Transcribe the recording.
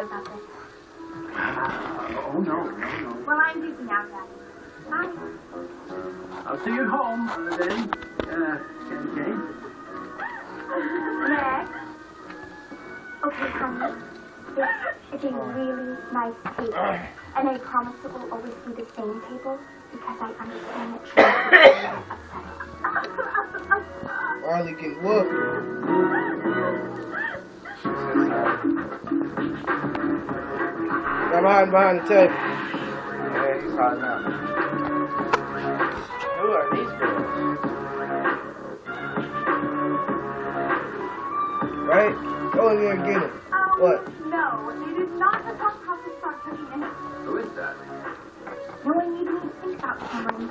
about this. Oh, no. Well, I'm busy now, Daddy. Bye. I'll see you at home, then. Jane. Next. Okay, honey. This is a really nice table. And I promise it will always be the same table because I understand that she's really upset. Arlie get whooped. I'm hiding behind the table. Yeah, he's hiding out. Who are these girls? Right? Go in there and get him. What? No, it is not the top process start cooking in. Who is that? No one needs me to think about Cameron.